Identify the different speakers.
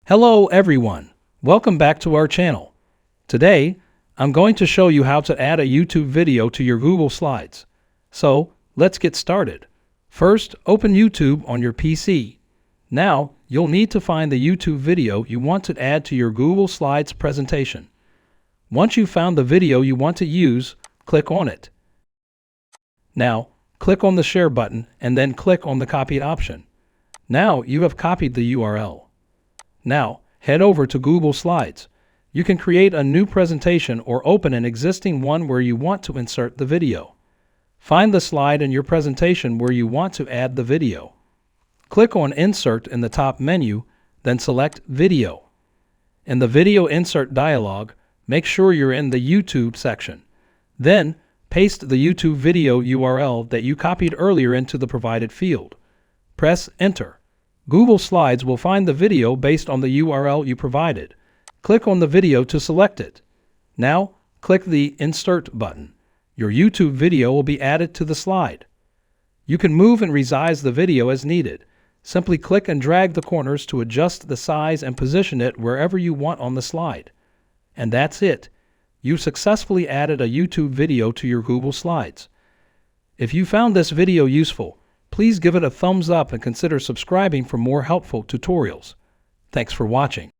Speaker 1: Hello everyone, welcome back to our channel. Today, I'm going to show you how to add a YouTube video to your Google Slides. So, let's get started. First, open YouTube on your PC. Now, you'll need to find the YouTube video you want to add to your Google Slides presentation. Once you've found the video you want to use, click on it. Now, click on the Share button and then click on the Copy option. Now, you have copied the URL. Now, head over to Google Slides. You can create a new presentation or open an existing one where you want to insert the video. Find the slide in your presentation where you want to add the video. Click on Insert in the top menu, then select Video. In the Video Insert dialog, make sure you're in the YouTube section. Then, paste the YouTube video URL that you copied earlier into the provided field. Press Enter. Google Slides will find the video based on the URL you provided. Click on the video to select it. Now, click the Insert button. Your YouTube video will be added to the slide. You can move and resize the video as needed. Simply click and drag the corners to adjust the size and position it wherever you want on the slide. And that's it. You successfully added a YouTube video to your Google Slides. If you found this video useful, please give it a thumbs up and consider subscribing for more helpful tutorials. Thanks for watching.